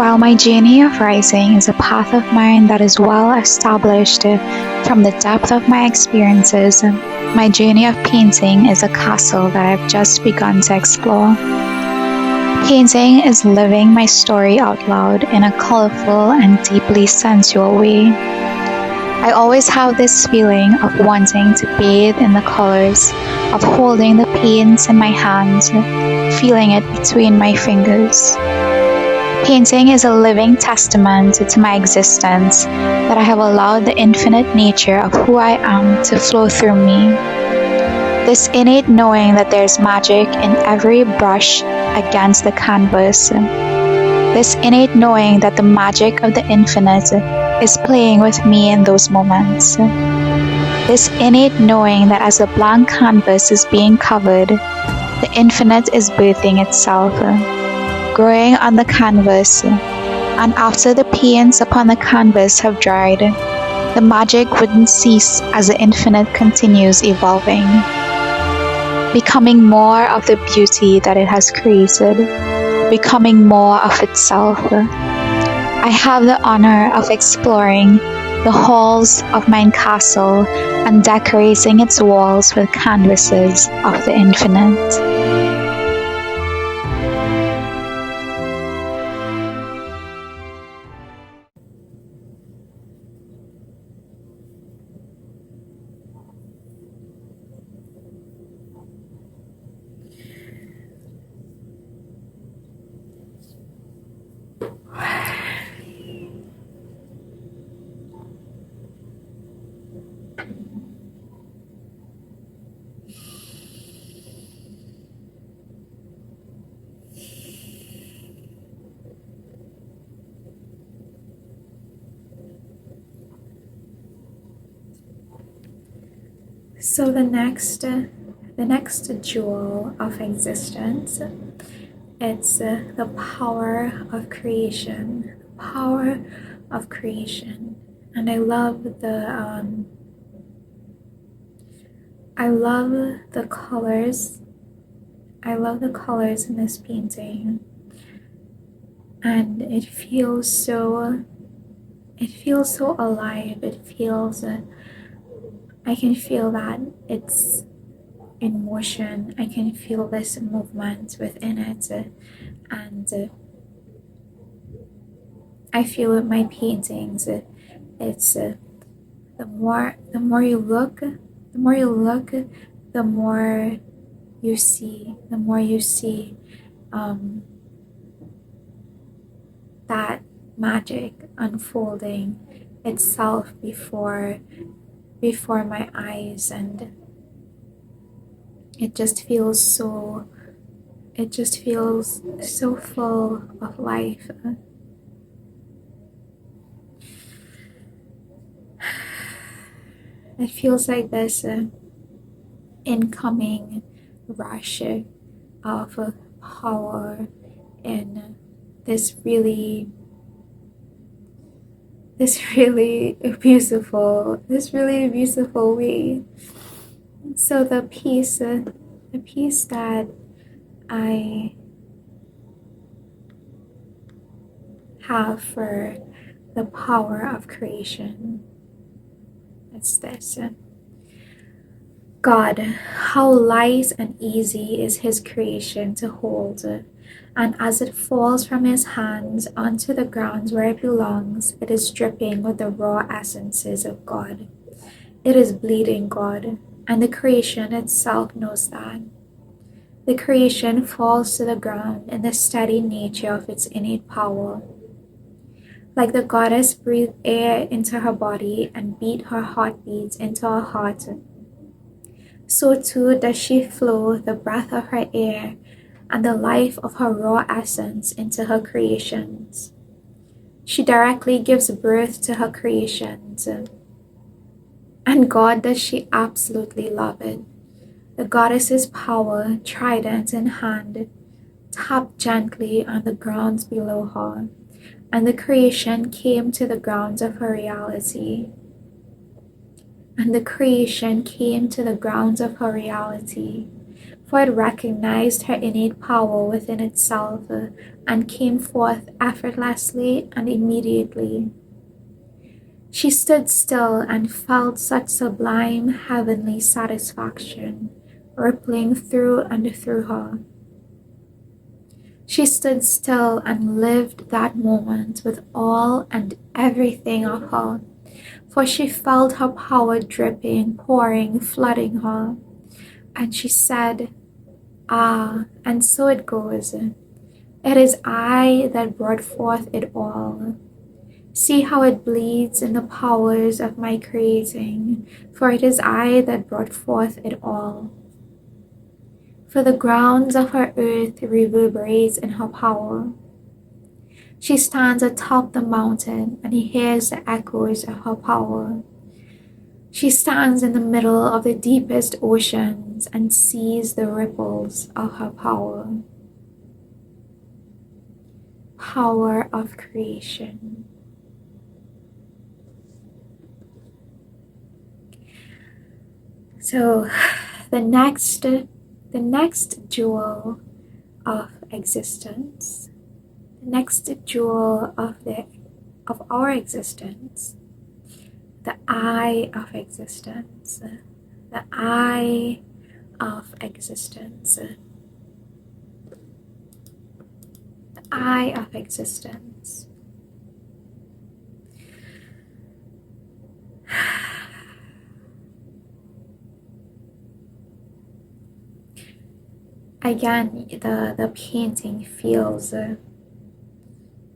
While my journey of writing is a path of mine that is well established from the depth of my experiences, my journey of painting is a castle that I've just begun to explore. Painting is living my story out loud in a colorful and deeply sensual way. I always have this feeling of wanting to bathe in the colors, of holding the paints in my hands, feeling it between my fingers. Painting is a living testament to my existence that I have allowed the infinite nature of who I am to flow through me. This innate knowing that there's magic in every brush against the canvas. This innate knowing that the magic of the infinite is playing with me in those moments. This innate knowing that as the blank canvas is being covered, the infinite is birthing itself, growing on the canvas, and after the paints upon the canvas have dried, the magic wouldn't cease as the infinite continues evolving, becoming more of the beauty that it has created, becoming more of itself. I have the honor of exploring the halls of my castle and decorating its walls with canvases of the infinite. So the next jewel of existence, it's the power of creation, and I love the colors. I love the colors in this painting, and it feels so alive. I can feel that it's in motion. I can feel this movement within it, and I feel with my paintings. It's the more you look, the more you see. That magic unfolding itself before my eyes, and it just feels so full of life. It feels like this incoming rush of power in this really beautiful way. So the piece that I have for the power of creation, it's this. God, how light and easy is his creation to hold, and as it falls from his hands onto the ground where it belongs, it is dripping with the raw essences of God. It is bleeding God, and the creation itself knows that. The creation falls to the ground in the steady nature of its innate power. Like the goddess breathed air into her body and beat her heartbeats into her heart, so too does she flow the breath of her air and the life of her raw essence into her creations. She directly gives birth to her creations. And God, does she absolutely love it. The goddess's power, trident in hand, tapped gently on the grounds below her, and the creation came to the grounds of her reality. for it recognized her innate power within itself and came forth effortlessly and immediately. She stood still and felt such sublime heavenly satisfaction rippling through and through her. She stood still and lived that moment with all and everything of her, for she felt her power dripping, pouring, flooding her. And she said, "Ah, and so it goes. It is I that brought forth it all. See how it bleeds in the powers of my creating, for it is I that brought forth it all. For the grounds of her earth reverberates in her power. She stands atop the mountain, and he hears the echoes of her power. She stands in the middle of the deepest oceans and sees the ripples of her power. Power of creation. So the next jewel of existence, the next jewel of our existence, the eye of existence, the eye of existence, the eye of existence. Again, the painting feels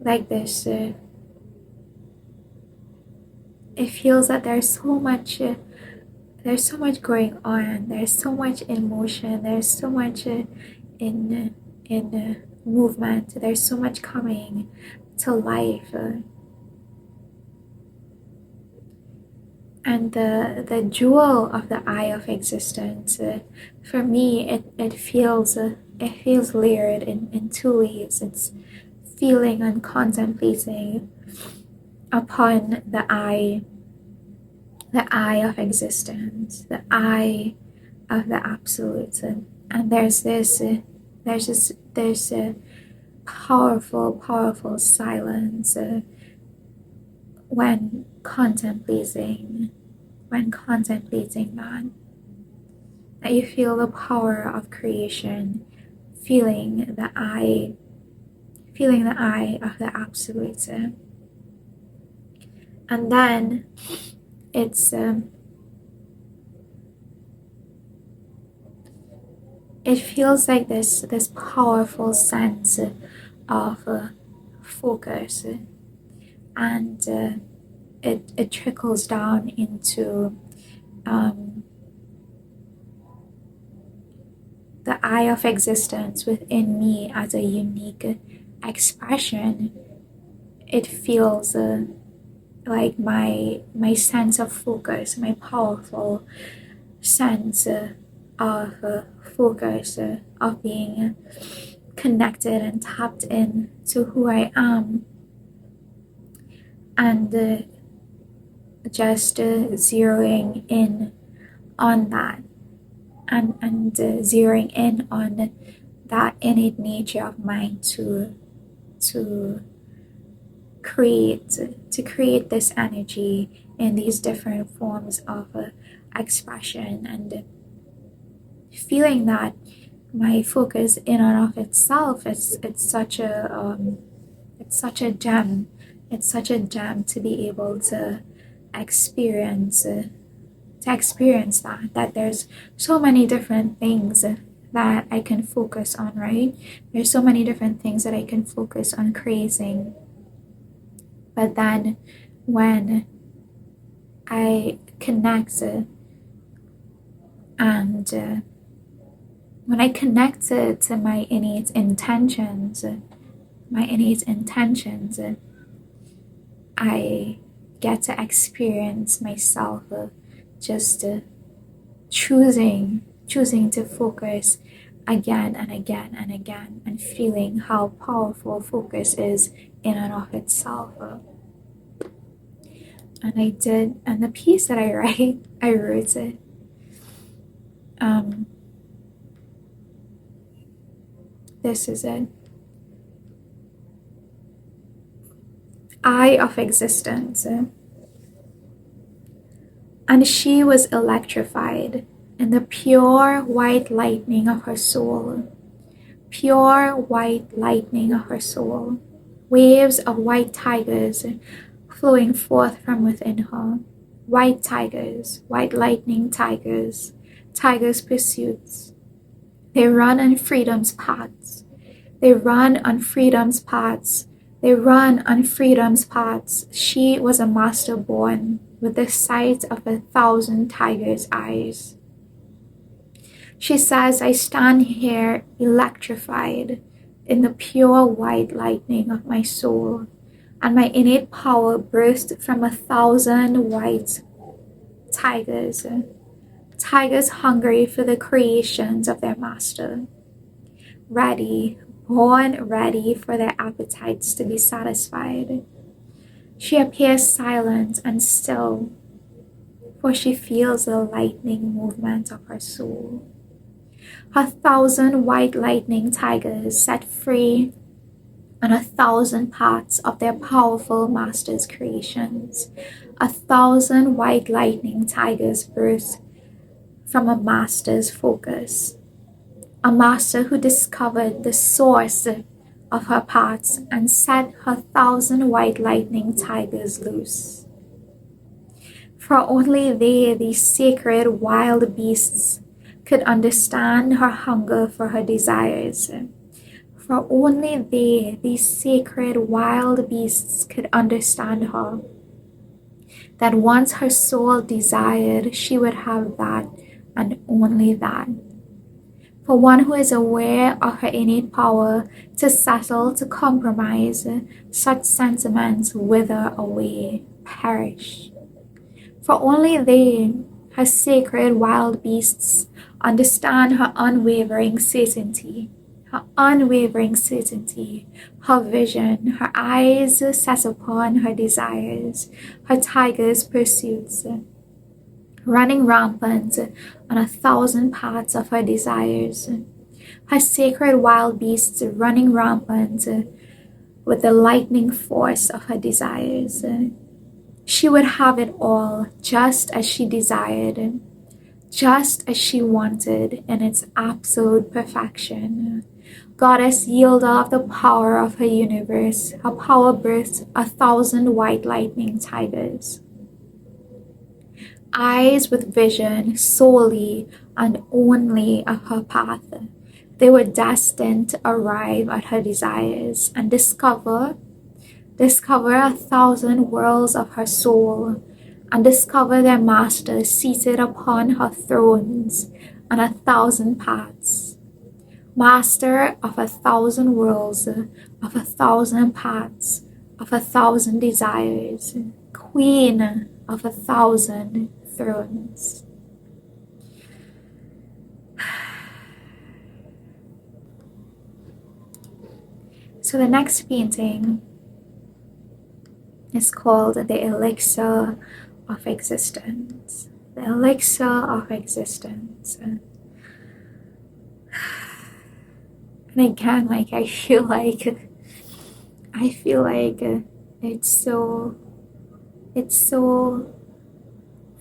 like this. It feels that there's so much going on. There's so much in motion. There's so much in movement. There's so much coming to life. And the jewel of the eye of existence, for me, it feels layered in two ways. It's feeling and contemplating upon the eye of existence, the eye of the absolute. And there's a powerful silence when contemplating that you feel the power of creation, feeling the eye of the absolute. And then it's it feels like this powerful sense of focus, and it trickles down into the eye of existence within me as a unique expression. It feels like my sense of focus, my powerful sense of focus, of being connected and tapped in to who I am, and just zeroing in on that, and zeroing in on that innate nature of mine to create this energy in these different forms of expression, and feeling that my focus in and of itself, it's such a gem. It's such a gem to be able to experience that there's so many different things that I can focus on, right? There's so many different things that I can focus on creating. But then when I connect and when I connect to my innate intentions, I get to experience myself just choosing to focus again and again and again, and feeling how powerful focus is in and of itself. And the piece that I wrote it This is it. Eye of existence. And she was electrified in the pure white lightning of her soul. Pure white lightning of her soul. Waves of white tigers flowing forth from within her. White tigers, white lightning tigers, tigers' pursuits. They run on freedom's paths. They run on freedom's paths. They run on freedom's paths. She was a master born with the sight of 1,000 tigers' eyes. She says, I stand here electrified in the pure white lightning of my soul, and my innate power burst from 1,000 white tigers, tigers hungry for the creations of their master, ready, born ready for their appetites to be satisfied. She appears silent and still, for she feels the lightning movement of her soul. 1,000 white lightning tigers set free on 1,000 parts of their powerful master's creations. 1,000 white lightning tigers burst from a master's focus. A master who discovered the source of her parts and set her 1,000 white lightning tigers loose. For only they, these sacred wild beasts, could understand her hunger for her desires. For only they, these sacred wild beasts, could understand her. That once her soul desired, she would have that and only that. For one who is aware of her innate power to settle, to compromise, such sentiments wither away, perish. For only they, her sacred wild beasts, understand her unwavering certainty, her vision, her eyes set upon her desires, her tiger's pursuits, running rampant on 1,000 paths of her desires, her sacred wild beasts running rampant with the lightning force of her desires. She would have it all just as she desired, just as she wanted in its absolute perfection. Goddess, yielder of the power of her universe, her power births 1,000 white lightning tigers. Eyes with vision solely and only of her path. They were destined to arrive at her desires and discover 1,000 worlds of her soul, and discover their master seated upon her thrones on 1,000 paths. Master of 1,000 worlds, of 1,000 paths, of 1,000 desires, queen of 1,000 thrones. So the next painting is called The Elixir of Existence. The Elixir of Existence. And again, I feel like it's so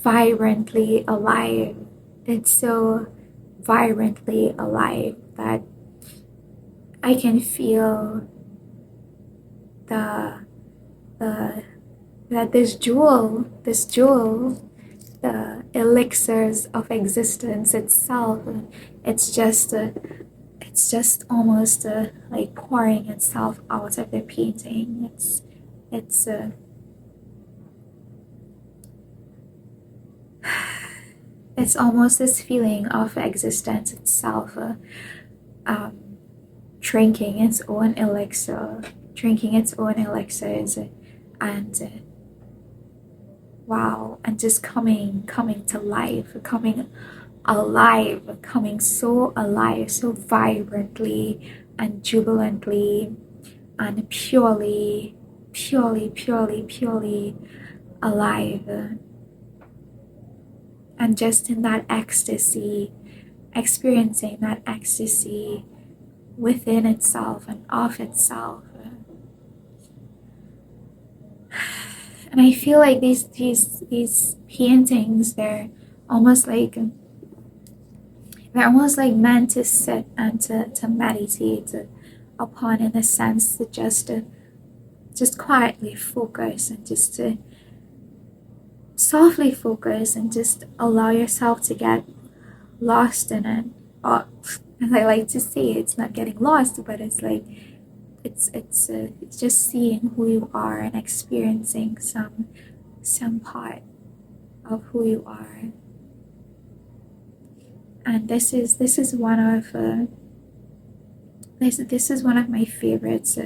vibrantly alive. It's so vibrantly alive that I can feel that this jewel, the elixirs of existence itself, it's just almost like pouring itself out of the painting. It's almost this feeling of existence itself, drinking its own elixir, drinking its own elixirs, and wow, and just coming to life, coming alive, coming so alive, so vibrantly and jubilantly and purely alive. And just in that ecstasy, experiencing that ecstasy within itself and of itself. And I feel like these paintings, they're almost like meant to sit and to meditate upon, in a sense, to just quietly focus and just to softly focus and just allow yourself to get lost in it. Or, as I like to say, it's not getting lost, but it's like it's just seeing who you are and experiencing some part of who you are. And this is one of this is one of my favorites,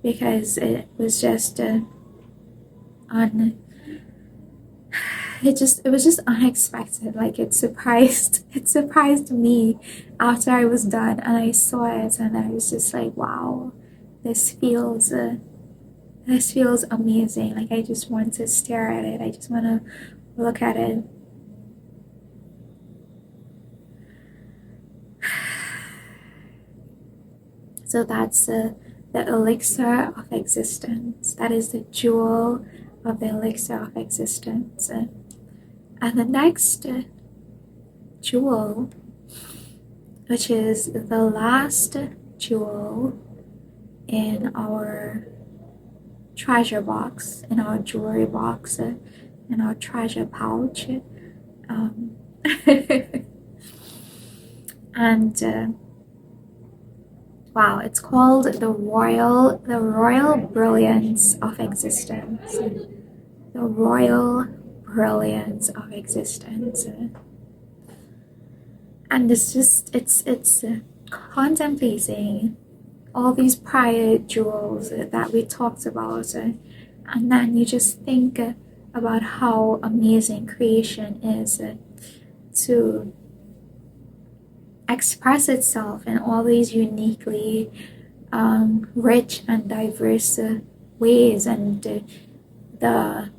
because it was just on it was just unexpected. Like it surprised me after I was done and I saw it, and I was just like, wow, this feels amazing. Like I just want to stare at it, I just want to look at it. So that's the elixir of existence. That is the jewel of the elixir of existence. And the next jewel, which is the last jewel in our treasure box, in our jewelry box, in our treasure pouch. And wow, it's called the royal brilliance of existence. The royal brilliance of existence. And it's contemplating all these prior jewels that we talked about, and then you just think about how amazing creation is, to express itself in all these uniquely rich and diverse ways, and the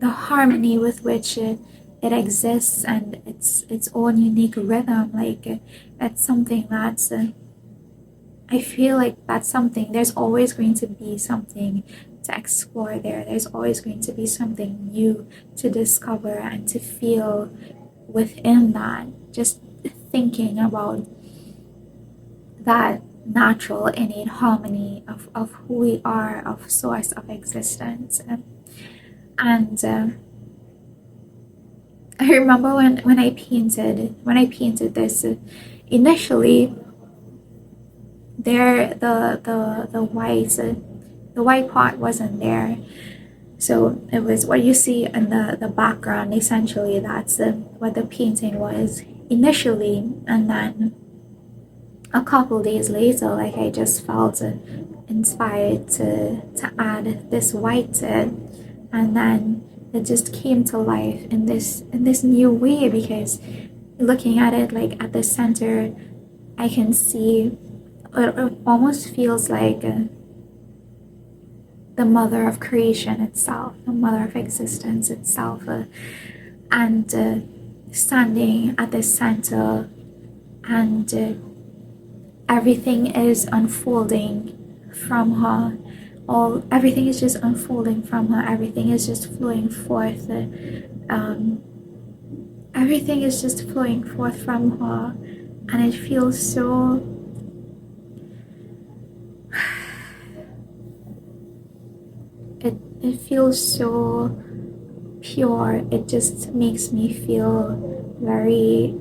harmony with which it exists, and its own unique rhythm. Like it's something that's I feel like that's something, there's always going to be something to explore there. There's always going to be something new to discover and to feel within that. Just thinking about that natural innate harmony of who we are, of source of existence. And I remember when I painted this, initially there the white part wasn't there, so it was what you see in the background. Essentially, that's what the painting was initially. And then a couple days later, like, I just felt inspired to add this white to it, and then it just came to life in this new way, because looking at it, like at the center, I can see it almost feels like the mother of creation itself, the mother of existence itself, and standing at the center, and everything is unfolding from her. Everything is just unfolding from her. Everything is just flowing forth. Everything is just flowing forth from her, and it feels so. It feels so pure. It just makes me feel very.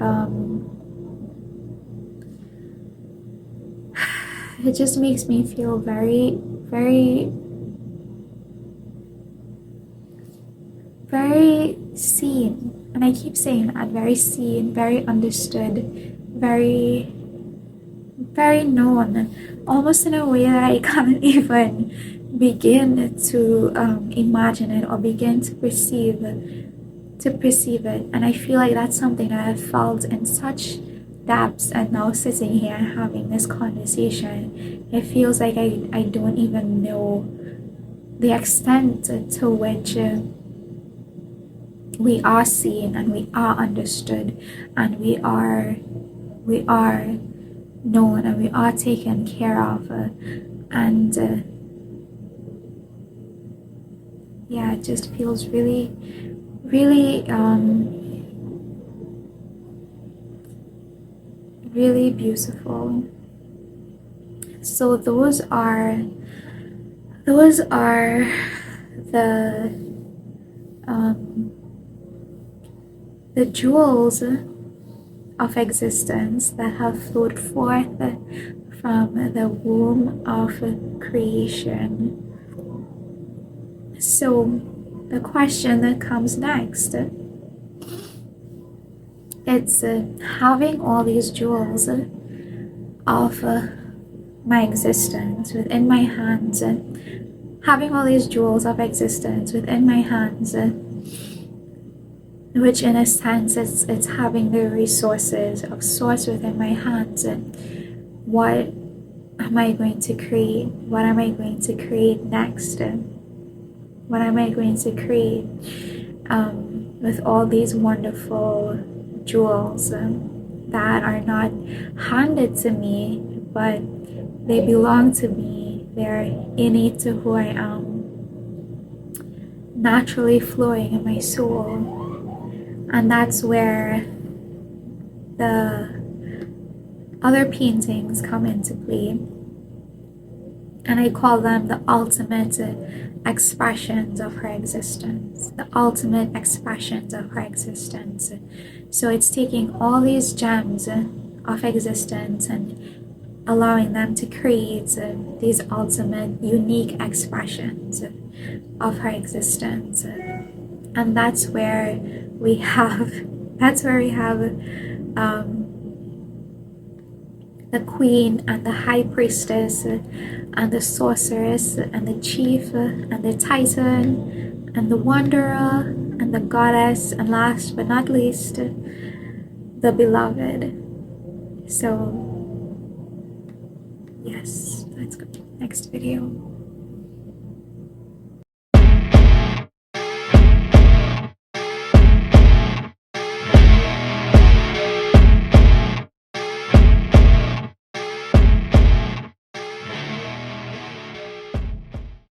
It just makes me feel very, very, very seen. And I keep saying that, very seen, very understood, very, very known, almost in a way that I can't even begin to imagine it or begin to perceive it. And I feel like that's something that I've felt in such depths, and now sitting here and having this conversation, it feels like I don't even know the extent to which we are seen, and we are understood, and we are known and we are taken care of, and yeah, it just feels really, really, really beautiful. So those are the the jewels of existence that have flowed forth from the womb of creation. So the question that comes next, it's having all these jewels of my existence within my hands, having all these jewels of existence within my hands, which in a sense it's having the resources of source within my hands. What am I going to create? What am I going to create next? What am I going to create with all these wonderful jewels that are not handed to me, but they belong to me? They're innate to who I am, naturally flowing in my soul. And that's where the other paintings come into play. And I call them the ultimate expressions of her existence. The ultimate expressions of her existence. So it's taking all these gems of existence and allowing them to create these ultimate unique expressions of her existence. And that's where we have the queen and the high priestess and the sorceress and the chief and the titan and the wanderer and the goddess, and last but not least, the beloved. So yes, let's go to the next video.